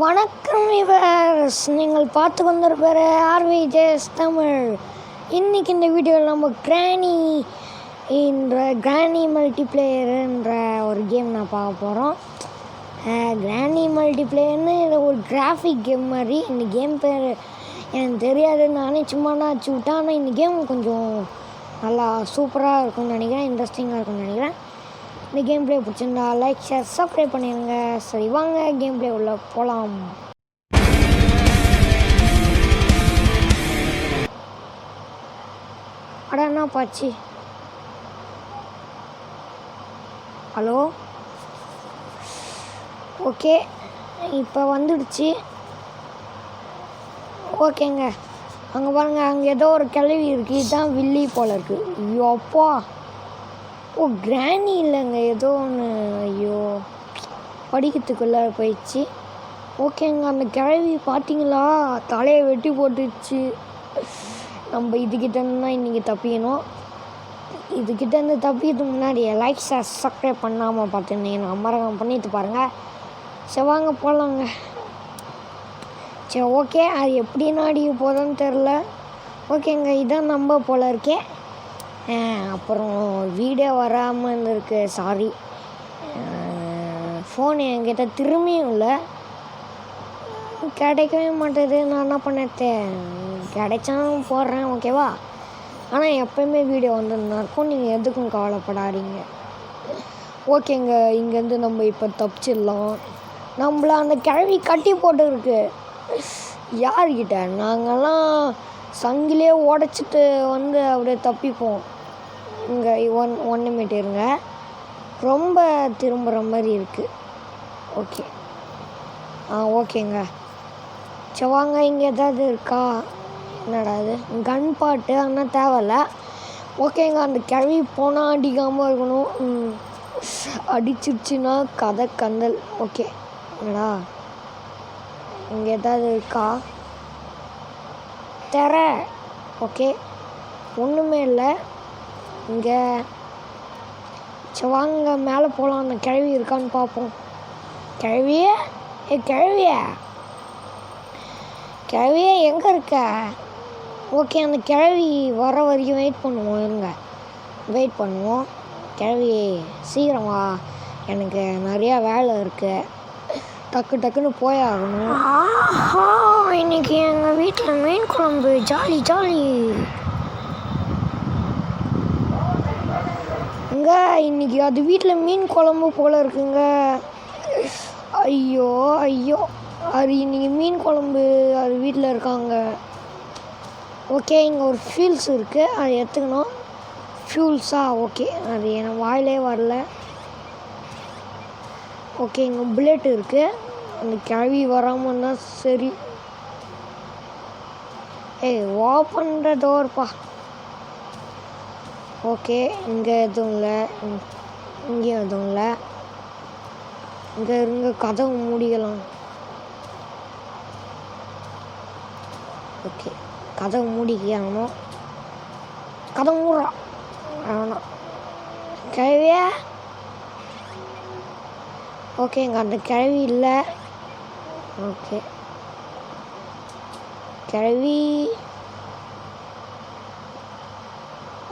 வணக்கம் விவர்ஸ், நீங்கள் பார்த்து கொண்டிருக்கிற ஆர்விஜேஸ் தமிழ். இன்றைக்கி இந்த வீடியோவில் நம்ம கிராணி மல்டிப்ளேயருன்ற ஒரு கேம் நான் பார்க்க போகிறோம். கிராணி மல்டிப்ளேயர்னு இது ஒரு கிராஃபிக் கேம் மாதிரி. இந்த கேம் பேர் எனக்கு தெரியாது, நானே சும்மா வச்சு விட்டேன். ஆனால் இந்த கேம் கொஞ்சம் நல்லா சூப்பராக இருக்கும்னு நினைக்கிறேன், இன்ட்ரெஸ்டிங்காக இருக்கும்னு நினைக்கிறேன். இந்த கேம் பிளே பிடிச்சிருந்தா லைக், ஷேர், சப்ஸ்கிரைப் பண்ணிடுங்க. சரி வாங்க கேம் பிளே உள்ள போகலாம். அடா என்ன பாச்சு? ஹலோ, ஓகே இப்போ வந்துடுச்சு. ஓகேங்க, அங்கே பாருங்கள், அங்கே ஏதோ ஒரு கிளவி இருக்குது. இதுதான் வில்லி போல் இருக்குது. ஐயோப்பா, ஓ கிராணி இல்லைங்க, ஏதோ ஒன்று. ஐயோ, படிக்கிறதுக்குள்ளே போயிடுச்சு. ஓகேங்க, அந்த கிழவி பார்த்தீங்களா, தலையை வெட்டி போட்டுச்சு. நம்ம இதுக்கிட்டேருந்து தான் இன்றைக்கி தப்பிக்கணும். இதுக்கிட்டேருந்து தப்பிக்கிறதுக்கு முன்னாடி லைக், ஷேர், சப்ஸ்கிரைப் பண்ணாமல் பார்த்துருந்தீங்கன்னா மறக்காம பண்ணிட்டு பாருங்கள். சரி வாங்க போகலாங்க. சரி ஓகே, அது எப்படி நாடிக்க போதுன்னு தெரில. ஓகேங்க, இதான் நம்ம போல் இருக்கே. அப்புறம் வீடியோ வராமல் இருந்திருக்கு, சாரி. ஃபோன் என்கிட்ட திரும்பியும் இல்லை, கிடைக்கவே மாட்டேது. நான் என்ன பண்ணேன், கிடைச்சாலும் போடுறேன், ஓகேவா? ஆனால் எப்போயுமே வீடியோ வந்துருந்தா இருக்கும், நீங்கள் எதுக்கும் கவலைப்படாதீங்க. ஓகேங்க, இங்கேருந்து நம்ம இப்போ தப்பிச்சிடலாம். நம்மள அந்த கிழவி கட்டி போட்டுருக்கு. யார்கிட்ட? நாங்கள்லாம் சங்கிலே உடச்சிட்டு அப்படியே தப்பிப்போம். இங்கே ஒன்று மீட்டருங்க, ரொம்ப திரும்புகிற மாதிரி இருக்குது. ஓகே, ஓகேங்க. சரி வாங்க, இங்கே ஏதாவது இருக்கா? என்னடா இது, கன் பாட்டு, ஆனால் தேவையில்ல. ஓகேங்க, அந்த கிழவி போனால் அடிக்காமல் இருக்கணும். அடிச்சிருச்சுன்னா கதை கந்தல். ஓகே, என்னடா இங்கே ஏதாவது இருக்கா? ஓகே, ஒன்றுமே இல்லை இங்கே. சரி வாங்க மேலே போகலாம். அந்த கிழவி இருக்கான்னு பார்ப்போம். கிழவியே, கிழவியே எங்கே இருக்க? ஓகே, அந்த கிழவி வர வரைக்கும் வெயிட் பண்ணுவோம். வெயிட் பண்ணுவோம். கிழவி சீக்கிரமா, எனக்கு நிறையா வேலை இருக்குது, டக்குன்னு போய் ஆகணும். இன்னைக்கு எங்கள் வீட்டில் மீன் குழம்பு, ஜாலி. இன்னைக்கு அது வீட்டில் மீன் குழம்பு போல் இருக்குங்க. ஐயோ, அது இன்னைக்கு மீன் குழம்பு, அது வீட்டில் இருக்காங்க. ஓகே, இங்கே ஒரு ஃபியூல்ஸ் இருக்குது, அது எடுத்துக்கணும். ஃபியூல்ஸா? ஓகே, அது எனக்கு வாயிலே வரல. ஓகே, இங்கே புல்லெட் இருக்குது. அந்த கிழவி வராமல் இருந்தால் சரி. ஓப்பன்ற டோர்ப்பா. ஓகே, இங்கே எதுவும் இல்லை, இங்கேயும் எதுவும் இல்லை. இங்கே இருங்க, கதவு மூடிக்கலாம். ஓகே, கதவு மூடிக்கணும். கதவு மூடுறா வேணாம் கிழவியா. ஓகே, இங்கே அந்த கிழவி இல்லை. ஓகே, கிழவி.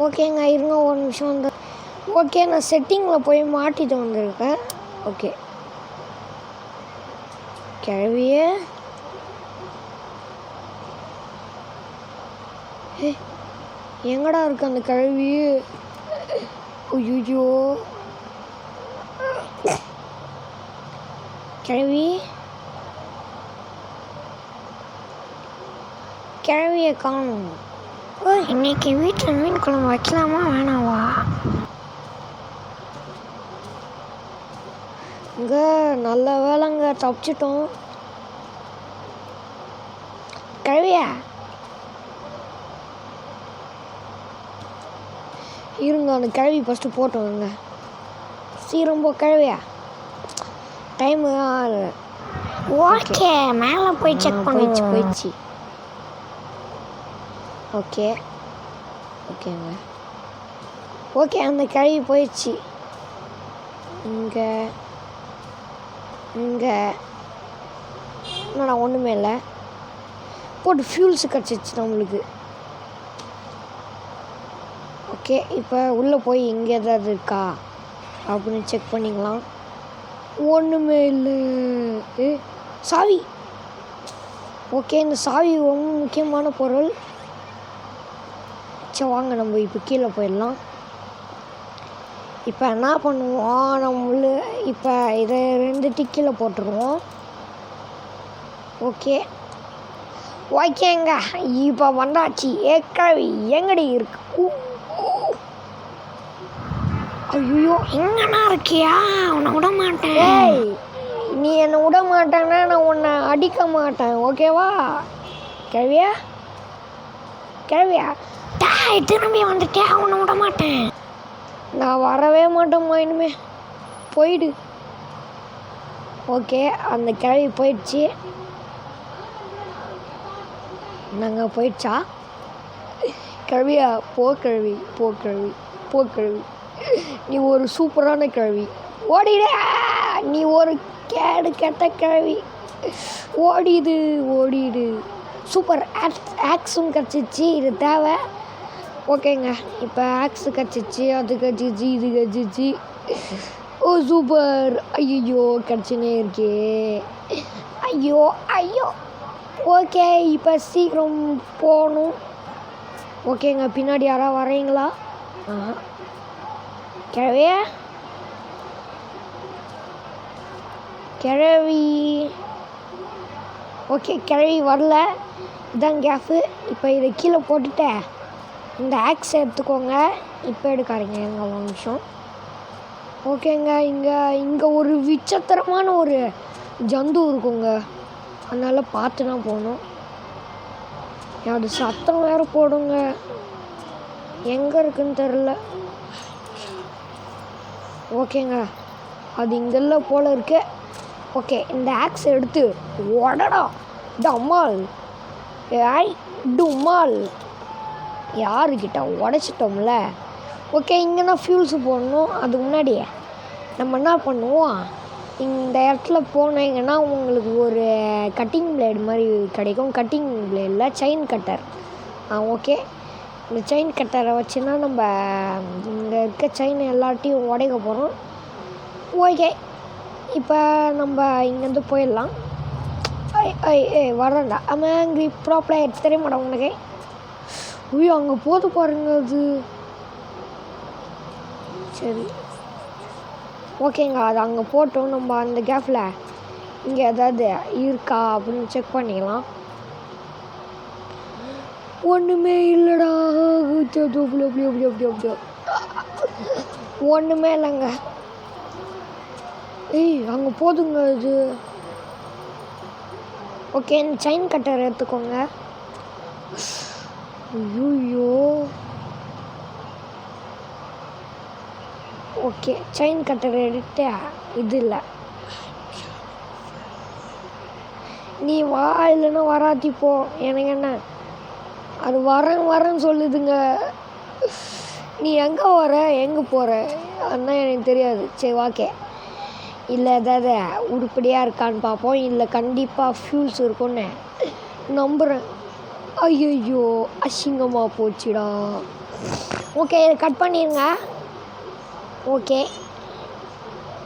ஓகேங்க, இருங்க ஒரு நிமிஷம் வந்து. ஓகே, நான் செட்டிங்கில் போய் மாட்டிட்டு வந்திருக்கேன். ஓகே, கிழவியே, எங்கடா இருக்கு அந்த கிழவி? ஐயோ, கிழவியை காணும். இன்னைக்கு வீட்டில் மீன் குழம்பு வைக்கலாமா வேணாவா? இங்கே நல்ல வேலைங்க, தப்பிச்சிட்டோம். கிழவியா இருங்க, அந்த கிழவி ஃபஸ்ட்டு போட்டு வருங்க. சீக்கிரம் போ கிழவியா, டைமு. ஓகே, மேலே போய் செக் போயிடுச்சு. ஓகேங்க, அந்த கிழவி போயிடுச்சு. இங்கே என்னடா ஒன்றுமே இல்லை. போட்டு ஃபியூல்ஸு கிடச்சிச்சு நம்மளுக்கு. ஓகே, இப்போ உள்ளே போய் இங்கே ஏதாவது இருக்கா அப்படின்னு செக் பண்ணிக்கலாம். ஒன்றுமே இல்லை. சாவி. ஓகே, இந்த சாவி ரொம்ப முக்கியமான பொருள். சரி வாங்க, நம்ம இப்போ கீழே போயிடலாம். இப்போ என்ன பண்ணுவோம், நம்ம இப்போ இதை 2 டிக்கில போட்டுருவோம். ஓகேங்க, இப்போ வந்தாச்சு. ஏக்கவி எங்கடி இருக்கு? ஐயோ, எங்கண்ணா இருக்கியா? உன்னை விட மாட்டேன். ஏய், நீ என்னை விட மாட்டேன்னா நான் உன்னை அடிக்க மாட்டேன், ஓகேவா? கிழவியா திரும்பி வந்துட்டேன், உன்னை விட மாட்டேன். நான் வரவே மாட்டேம்மா இனிமே, போயிடு. ஓகே, அந்த கிழவி போயிடுச்சு. நாங்கள் போயிடுச்சா? கிழவியா, போ கிழவி. நீ ஒரு சூப்பரான கிழவி. ஓடிட, நீ ஒரு கேடு கெட்ட கிழவி. ஓடிடு. சூப்பர், ஆக்ஸும் கிடச்சிச்சு. இது தேவை. ஓகேங்க, இப்போ ஆக்ஸு கிடச்சிச்சு, அது கிடச்சிச்சு, இது கிடச்சிச்சு. ஓ சூப்பர். ஐயோ, கிடச்சினே இருக்கே. ஐயோ. ஓகே, இப்போ சீக்கிரம் போகணும். ஓகேங்க, பின்னாடி யாராவது வரீங்களா? கிழவி. ஓகே, கிழவி வரல. இதான் கேஃபு. இப்போ இதை கீழே போட்டுட்டேன். இந்த ஆக்ஸ் எடுத்துக்கோங்க. இப்போ எடுக்காதீங்க, எங்க ஒரு நிமிஷம். ஓகேங்க, இங்கே ஒரு விசித்திரமான ஒரு ஜந்து இருக்குங்க, அதனால் பார்த்து தான் போகணும். அது சத்தம் வேறு போடுங்க, எங்கே இருக்குன்னு தெரில. ஓகேங்க, அது இங்கெல்லாம் போல் இருக்கு. ஓகே, இந்த ஆக்ஸ் எடுத்து உடடா டம்மால். டும்மால். யாருக்கிட்ட உடச்சிட்டோம்ல. ஓகே, இங்கேனா ஃபியூல்ஸு போடணும். அதுக்கு முன்னாடியே நம்ம என்ன பண்ணுவோம், இந்த இடத்துல போனீங்கன்னா உங்களுக்கு ஒரு கட்டிங் பிளேடு மாதிரி கிடைக்கும். கட்டிங் பிளேடில் செயின் கட்டர். ஓகே, இந்த செயின் கட்டரை வச்சுன்னா நம்ம இங்கே இருக்க செயின் எல்லாத்தையும் உடைக்க போகிறோம். ஓகே, இப்போ நம்ம இங்கேருந்து போயிடலாம். வரேன்டா. ஆமாம், ப்ரோ பிளேயர் தெரியுமாடா உனக்கு? ஐயோ, அங்கே போது பாருங்க அது. சரி, ஓகேங்க, அது அங்கே போட்டோம். நம்ம அந்த கேப்பில் இங்கே ஏதாவது இருக்கா அப்படின்னு செக் பண்ணிக்கலாம். ஒன்றுமே இல்லைடா. ஒன்றுமே இல்லைங்க. அங்கே போதுங்க அது. ஓகே, இந்த செயின் கட்டர் எடுத்துக்கோங்க. ஐயோ. ஓகே, செயின் கட்டர் எடுத்து இது இல்லை, நீ வா, இல்லைன்னா வராத்தி போ. எனக்கு என்ன, அது வரேன்னு சொல்லுதுங்க. நீ எங்கே வர எங்கே போகிற அதுதான் எனக்கு தெரியாது. சரி, ஓகே, இல்லை ஏதாவது உருப்படியாக இருக்கான்னு பார்ப்போம். இல்லை கண்டிப்பாக ஃபியூல்ஸ் இருக்கும்னு நம்புகிறேன். ஐயோ, அசிங்கமாக போச்சுடா. ஓகே, இதை கட் பண்ணிடுங்க. ஓகே,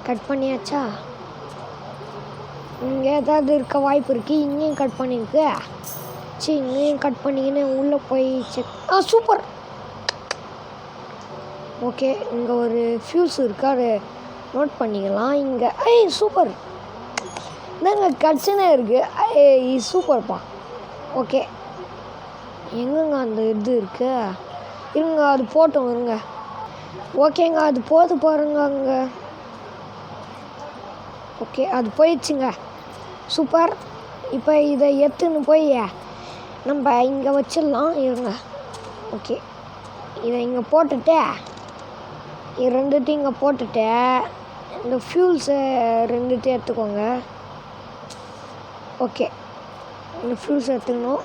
கட் பண்ணியாச்சா? இங்கே ஏதாவது இருக்க வாய்ப்பு இருக்குது. இங்கேயும் கட் பண்ணியிருக்கு. சரி, இங்கேயும் கட் பண்ணிக்கின்னு உள்ளே போய் செக். சூப்பர். ஓகே, இங்கே ஒரு ஃபியூஸ் இருக்குது, அது நோட் பண்ணிக்கலாம். இங்கே சூப்பர். இதாங்க கட்சினே இருக்குது. சூப்பர்ப்பா. ஓகே, எங்கங்க அந்த இது இருக்குது? இருங்க, அது போட்டோம் இருங்க. ஓகேங்க, அது போது பாருங்க அங்கே. ஓகே, அது போயிடுச்சுங்க. சூப்பர். இப்போ இதை எடுத்துன்னு போய் நம்ம இங்கே வச்சிடலாம். இருங்க. ஓகே, இதை இங்கே போட்டுட்டு இது ரெண்டுத்தையும் இங்கே போட்டுட்டு இந்த ஃபியூல்ஸை ரெண்டுத்தையும் எடுத்துக்கோங்க. ஓகே, இந்த ஃபியூல்ஸ் எடுத்துக்கணும்.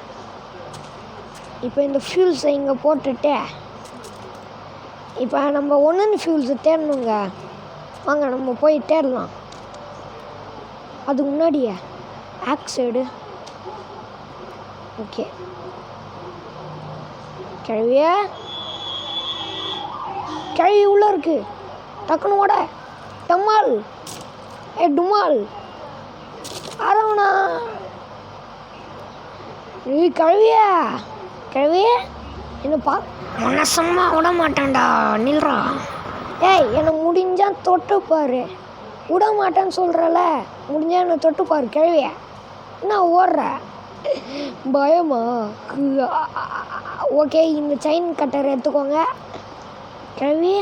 இப்போ இந்த ஃபியூல்ஸை இங்கே போட்டுட்டு இப்போ நம்ம ஒன்று ஃபியூல்ஸை தேடணுங்க. வாங்க, நம்ம போய் தேடலாம். அதுக்கு முன்னாடியே ஆக்ஸ் எடு. ஓகே கிழவியா, கிழவி உள்ளே இருக்கு. டக்குனு ஓட. டம்மால் டுமால் அரவணா. நீ கிழவியா, கிழவியா என்ன உன்னை சும்மா விட மாட்டேன்டா, நில்றா. ஏய் என்னை முடிஞ்சா தொட்டுப்பாரு. விட மாட்டேன்னு சொல்கிறல, முடிஞ்சா என்னை தொட்டுப்பாரு கிழவிய. என்ன ஓடுற பயமா? ஓகே இந்த செயின் கட்டர் எடுத்துக்கோங்க. கிழவி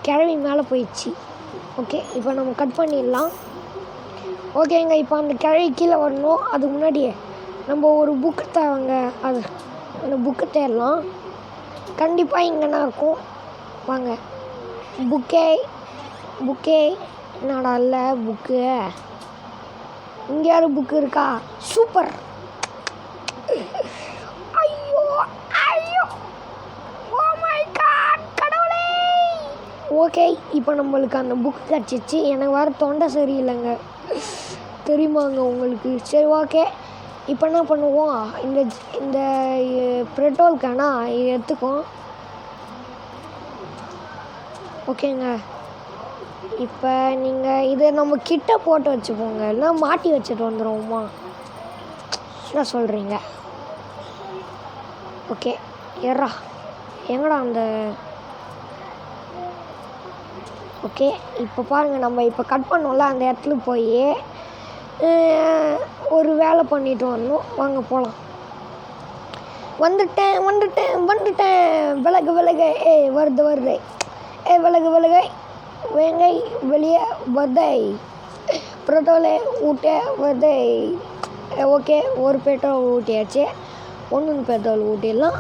கிழவி மேலே போயிடுச்சு. ஓகே இப்போ நம்ம கட் பண்ணிடலாம். ஓகேங்க இப்போ அந்த கிழவி கீழே வரணும். அதுக்கு முன்னாடியே நம்ம ஒரு புக்கு தேவைங்க. அது அந்த புக்கு தேடலாம். கண்டிப்பாக இங்கேனா இருக்கும். வாங்க புக்கே என்னடா இல்லை புக்கு. இங்கே யாரும் புக்கு இருக்கா? சூப்பர். ஐயோ ஐயோ ஓ மை காட் கடவுளே. ஓகே இப்போ நம்மளுக்கு அந்த புக்கு கிடச்சிச்சு. எனக்கு வேறு தொண்டை சரியில்லைங்க, தெரியுமாங்க உங்களுக்கு? சரி ஓகே இப்போ என்ன பண்ணுவோம், இந்த பெட்ரோல் கேனா இது எடுத்துக்கோம். ஓகேங்க இப்போ நீங்கள் இதை நம்ம கிட்ட போட்டு வச்சுப்போங்க, இல்லை மாட்டி வச்சுட்டு வந்துடுவோமா? என்ன சொல்கிறீங்க? ஓகே ஏறா எங்கடா அந்த. ஓகே இப்போ பாருங்கள், நம்ம இப்போ கட் பண்ணோம்ல அந்த இடத்துல போய் ஒரு வேலை பண்ணிட்டு வரணும். வாங்க போகலாம். வந்துட்டேன். விலகு வருது. விலகு வேங்கை வெளியே வருதை. பெட்ரோலை ஊட்ட வருதை. ஓகே ஒரு பெட்ரோல் ஊட்டியாச்சு. ஒன்று பெட்ரோல் ஊட்டிடலாம்.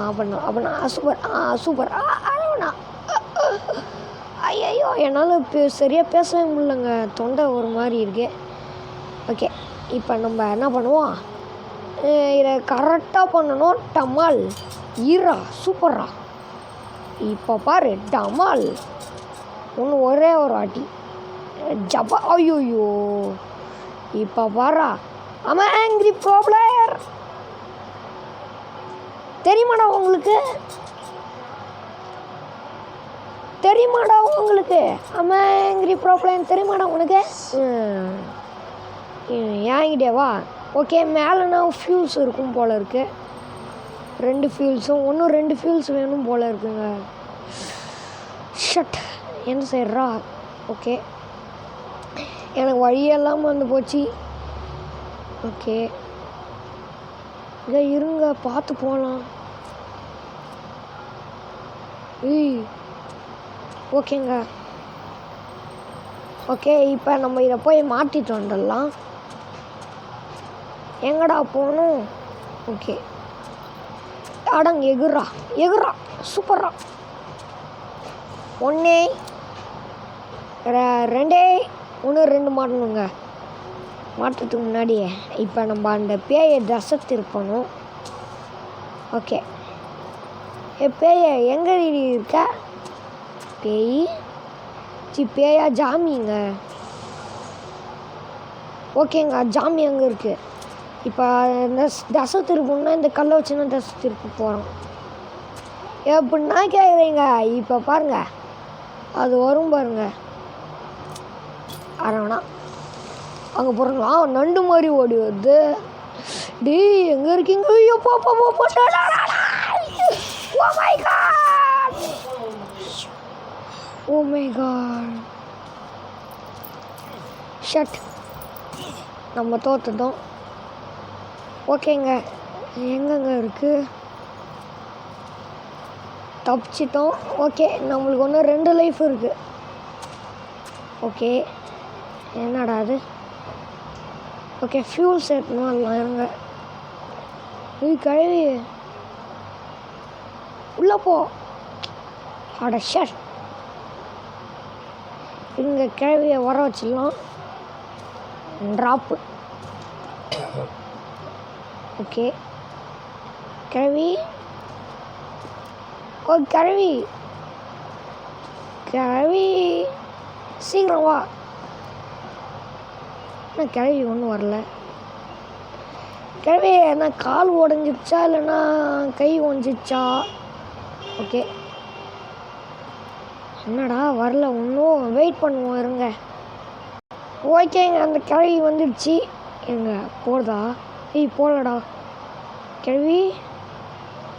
அப்படின்னா சூப்பர். அவ்வளோண்ணா. ஐயோ என்னால் சரியாக பேசவே முடியலங்க, தொண்டை ஒரு மாதிரி இருக்கு. ஓகே இப்போ நம்ம என்ன பண்ணுவோம், இதை கரெக்டாக பண்ணணும். டமால் ஈரா சூப்பர்ரா. இப்போ பாரு டமால் ஒரே ஒரு வாட்டி ஜப்பா. ஐயோயோ இப்போ பாரா ஆமாம் ஆங்கிரி ப்ரோ பிளேயர். தெரியுமாடா உங்களுக்கு? ஆமாம் ஆங்கிரி ப்ரோ பிளேயர் தெரியுமாடா உனக்கு? ஏங்கிட்டே வா. ஓகே மேலேனா ஃபியூல்ஸ் இருக்கும் போல் இருக்குது. 2 ஃபியூல்ஸும் இன்னும் 2 ஃபியூல்ஸ் வேணும் போல் இருக்குங்க. ஷட் என்ன செய்கிறா? ஓகே எனக்கு வழியெல்லாம் வந்து போச்சு. ஓகே இதை இருங்க பார்த்து போகலாம். ஓகேங்க ஓகே இப்போ நம்ம இதை போய் மாட்டிட்டு வந்துடலாம். எங்கடா போகணும்? ஓகே அடங்க எகுறா சூப்பரா. 1 2 மாட்டணுங்க. மாட்டுறதுக்கு முன்னாடியே இப்போ நம்ம அந்த பேயை தசை திருப்பணும். ஓகே பேய எங்கே இருக்க? பேயா ஜாமிங்க. ஓகேங்க ஜாமி அங்கே இருக்குது. இப்போ இந்த தசை திருப்பணுன்னா இந்த கல்லை வச்சுன்னா தசை திருப்ப போகிறோம். எப்படின்னா கேட்குறீங்க? இப்போ பாருங்க அது வரும் பாருங்க. அரவணா அங்கே போகிறோங்களா? நண்டு மாதிரி ஓடி வருது. எங்கே இருக்கீங்க? ஐயோ ஓ மை காட் ஷட் நம்ம தோத்துட்டோம். ஓகேங்க எங்கெங்க இருக்குது? தப்பிச்சிட்டோம். ஓகே நம்மளுக்கு ஒன்று 2 லைஃப் இருக்குது. ஓகே என்னடா அது? ஓகே ஃபியூல் சேர்க்கணும். அதெல்லாம் இருங்க. கழுவி உள்ளே போ. அட ஷட் இங்கே கிழவியை வர வச்சிடலாம். ட்ராப்பு. ஓகே கிழவி கிழவி சீக்கிரம் வா. ஆனால் கிழவி ஒன்றும் வரல. கிழவி என்ன கால் உடஞ்சிச்சா இல்லைன்னா கை ஒஞ்சிச்சா? ஓகே, என்னடா வரல இன்னும், வெயிட் பண்ணுவோம் இருங்க. ஓகேங்க, அந்த கிழவி வந்துடுச்சு. எங்க போடுதா? ஏய் போடலடா கிழவி,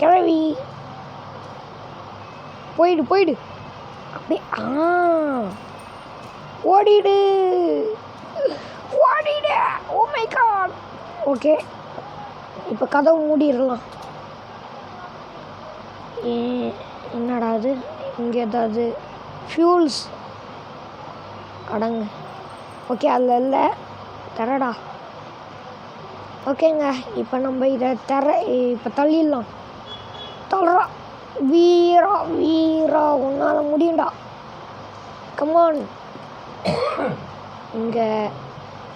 கிழவி போயிடு அப்படி. ஓடிடு. Oh my God. ஓகே, இப்போ கதவு மூடிடலாம். என்னடா அது, இங்கே ஏதாவது ஃபியூல்ஸ் அடங்கு. ஓகே, அதில் இல்லை, தரடா. ஓகேங்க, இப்போ நம்ம இதை இப்போ தள்ளிடலாம். தள்ளுறா வீரா உன்னால் முடியும்டா, கமான். இங்கே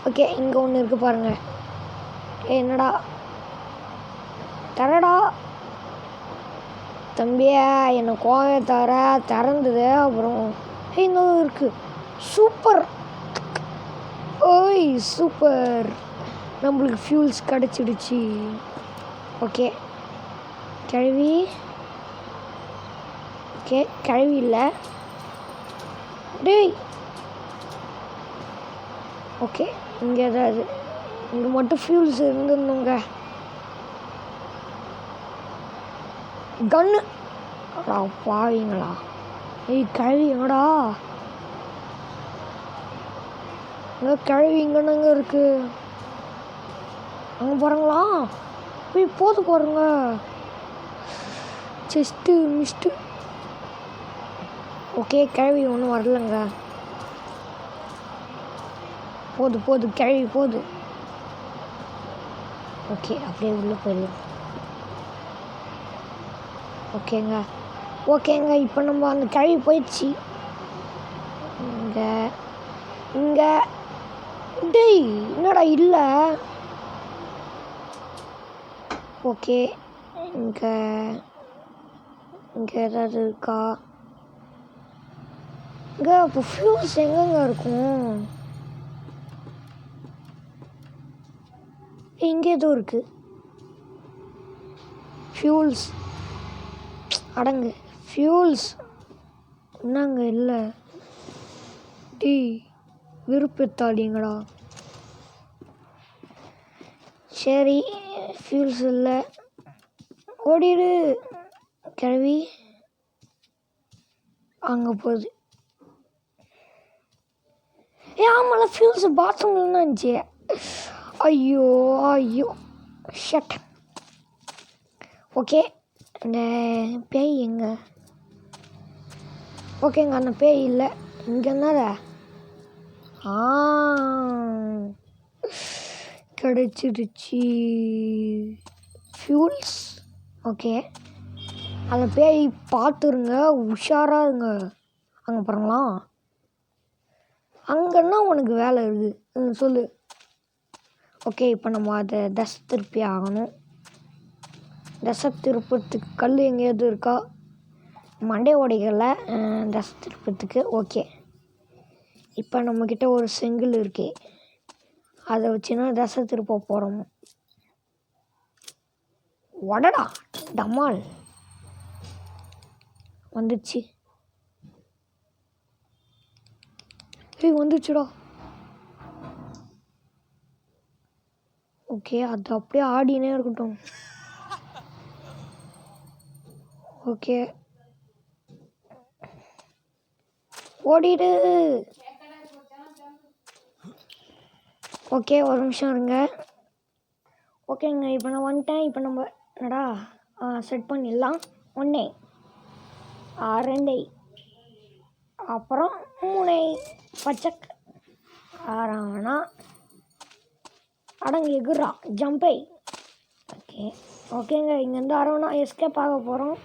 ஓகே, இங்கே ஒன்று இருக்குது பாருங்க. என்னடா தரடா தம்பியா, என்னை கோவை திறந்தது. அப்புறம் இன்னும் இருக்குது. சூப்பர், ஓய் சூப்பர், நம்மளுக்கு ஃபியூல்ஸ் கிடச்சிடுச்சு. ஓகே கிழவி, ஓகே கிழவி இல்லை டேய். ஓகே, இங்கே ஏதாவது, இங்கே மட்டும் ஃபியூல்ஸ் இருந்துருந்தோங்க. கன்னு பாவீங்களா? ஏய் கிழவி எங்கடா? இங்கே கிழவி இங்கேனுங்க இருக்கு. அங்கே பாருங்களா, போய் போது பாருங்க. Chest mist. ஓகே, கிழவி ஒன்றும் வரலங்க. போது கிழவி போது. ஓகே, அப்படியே உள்ளே போயிடலாம். ஓகேங்க, இப்போ நம்ம அந்த கிழவி போயிடுச்சு. இங்கே டேய் என்னடா இல்லை. ஓகே, இங்கே ஏதாவது இருக்கா? இங்கே அப்போ ஃபியூல்ஸ் எங்கெங்க இருக்கும்? இங்கே எதுவும் இருக்குது ஃபியூல்ஸ். அடங்கு ஃபியூல்ஸ் என்னங்க இல்லை. டீ விருப்பத்தாடிங்கடா. சரி, ஃபியூல்ஸ் இல்லை, ஓடிடு கிழவி. அங்கே போகுது. ஆமாம்ல, ஃபியூல்ஸ் பாத்ரூம்லாம் இருந்துச்சு. ஐயோ ஷட். ஓகே, அந்த பேய் எங்கே? ஓகேங்க, அந்த பேய் இல்லை. இங்கே என்னடா? கிடச்சிடுச்சு ஃபியூல்ஸ். ஓகே, அந்த பேய் பார்த்துருங்க, உஷாராக இருங்க. அங்கே பாருங்களா, அங்கன்னா உனக்கு வேலை இருக்குது சொல்லு. ஓகே, இப்போ நம்ம அதை தசை திருப்பி ஆகணும். தசை திருப்பத்துக்கு கல் எங்கேயாவது இருக்கா? மண்டை உடைகளை தசை திருப்பத்துக்கு. ஓகே, இப்போ நம்மக்கிட்ட ஒரு செங்கல் இருக்கே, அதை வச்சுன்னா தசை திருப்ப போகிறோம். உடடா டமால் வந்துச்சு. வந்துச்சுடா. ஓகே, அது அப்படியே ஆடினே இருக்கட்டும். ஓகே, ஓடிடு. ஓகே, ஒரு நிமிஷம் இருங்க. ஓகேங்க, இப்போ நான் வந்துட்டேன். இப்போ நம்ம என்னடா செட் பண்ணிடலாம். 1 2 அப்புறம் 3 பச்சக் ஆறானா அடங்கு எகுறா ஜம்பை. ஓகேங்க, இங்கேருந்து அரவணா எஸ்கேப் ஆக போகிறோம்.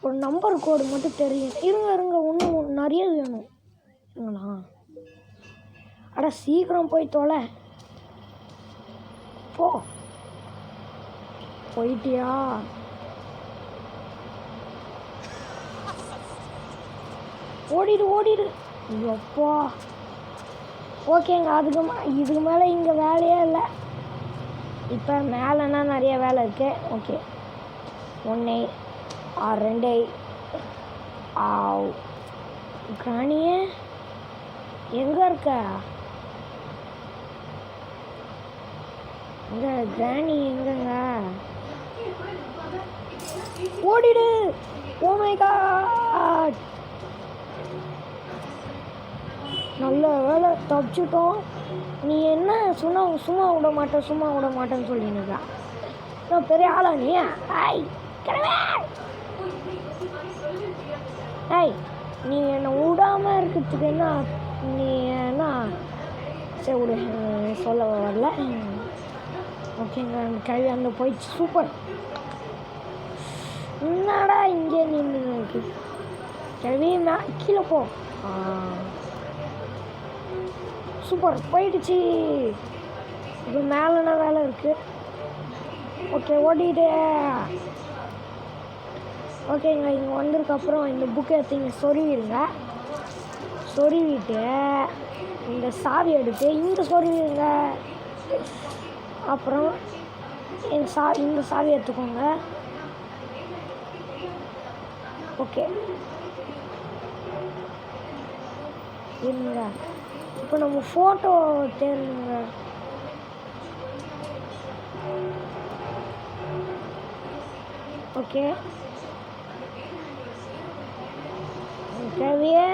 ஒரு நம்பர் கோடு மட்டும் தெரியும். இருங்க இன்னும் நிறைய வேணும். இருங்களா, அட சீக்கிரம் போய் தொலை. போயிட்டியா? ஓடிடு. அப்பா ஓகேங்க. இதுக்கு மேலே இங்கே வேலையே இல்லை. இப்போ மேலேனா நிறைய வேலை இருக்கு. ஓகே 1 ஆர் 2 கிராணியே எங்கே இருக்க? இந்த கிராணி எங்கங்க? ஓடிடு. ஓ மை காட், நல்ல வேலை தப்பிச்சிட்டோம். நீ என்ன சும்மா விட மாட்டேன்னு சொல்லினுக்கா. நான் பெரிய ஆளா நீ? ஐய் நீ என்னை விடாமல் இருக்கிறதுக்கு என்ன? நீ என்ன? சரி விடு, சொல்ல வரல. ஓகேங்க, அந்த கழுவி அந்த போயிடுச்சு. சூப்பர். என்னடா இங்கே நின்று இருக்கு கழுவி? கீழே போ. சூப்பர், போயிடுச்சு. இப்போ மேலே வேலை இருக்குது. ஓகே ஓடிட்டு. ஓகேங்க, இங்கே வந்ததுக்கப்புறம் இந்த புக்கை எடுத்து இங்கே சொருவிட்டு இந்த சாவி எடுத்து இங்கே சொருவிடுங்க. அப்புறம் இந்த சாவி எடுத்துக்கோங்க. ஓகே இருங்க, இப்போ நம்ம ஃபோட்டோ தேடுங்க. ஓகே கழுவியே.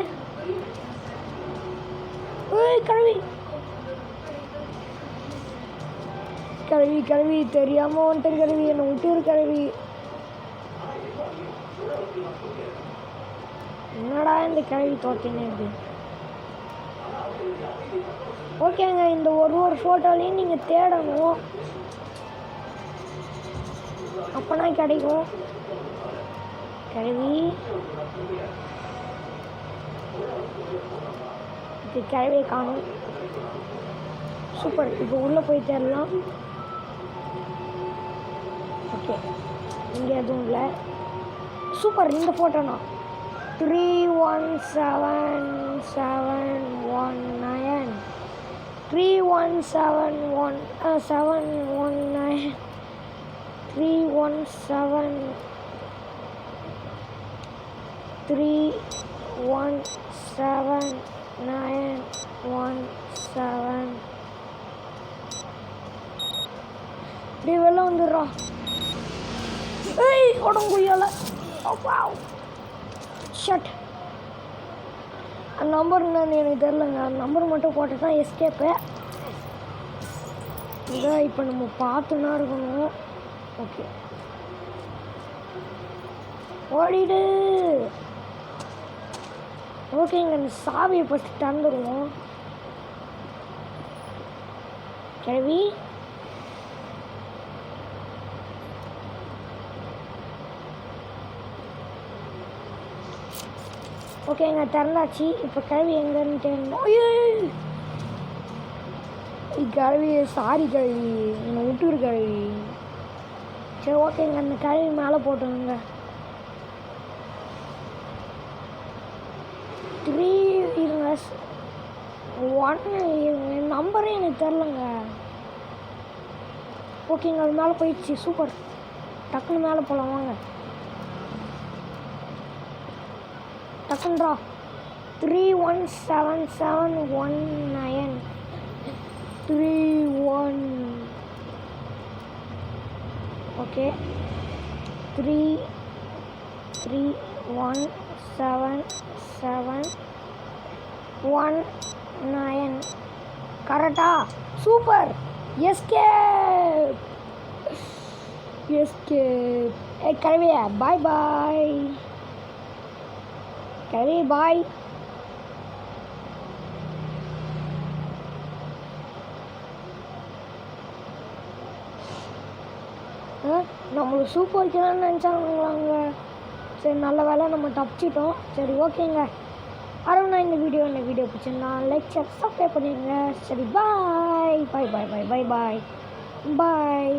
கழுவி தெரியாமல் வந்துட்டு கழுவி என்னை விட்டுரு கழுவி. என்னடா இந்த கழுவி தோட்டினே இருக்கு. ஓகேங்க, இந்த ஒரு ஃபோட்டோலையும் நீங்கள் தேடணும், அப்போனா கிடைக்கும். கழுவி இது கழுவியை காணும். சூப்பர், இப்போ உள்ளே போய் தேடலாம். ஓகே இங்கே எதுவும் இல்லை. சூப்பர், இந்த ஃபோட்டோனா 31719 31719 இப்படி வெளில வந்துடுறோம். உடம்புயல ஷட். அந்த நம்பர் என்னன்னு எனக்கு தெரிலங்க. அந்த நம்பர் மட்டும் போட்டு தான் எஸ்கேப்பு. இதை இப்போ நம்ம பார்த்துன்னா இருக்கணும். ஓகே ஓடிடு. ஓகேங்க, அந்த சாவியை ஃபஸ்ட்டு திறந்துடுவோம். கிழவி ஓகேங்க, திறந்தாச்சு. இப்போ கிழவி எங்கன்னு தெரியும். கிழவி சாரி கிழவி, என்னை விட்டுரு கிழவி. சரி ஓகேங்க, அந்த கிழவி மேலே போட்டுருங்க. 3 இருங்க 1 இருங்க, நம்பரே எனக்கு தெரிலங்க. ஓகேங்க, அது மேலே போயிடுச்சு. சூப்பர், டக்குன்னு மேலே போகலாம் வாங்க. டக்குன்றா 317719 31. ஓகே 3317719 கரெக்டா? Super, escape. கிழவியா பாய் பாய். கிழவி பாய். நம்மளுக்கு சூப் வைக்கலாம்னு நினச்சாங்களாங்க. சரி நல்ல வேலை நம்ம தப்பிச்சிட்டோம். சரி ஓகேங்க, அருணா இந்த வீடியோ பிடிச்சிருந்தா லைக் சப்ஸ்கிரைப் பண்ணிடுங்க. சரி பாய் பாய் பாய் பாய் பாய் பாய் பாய்.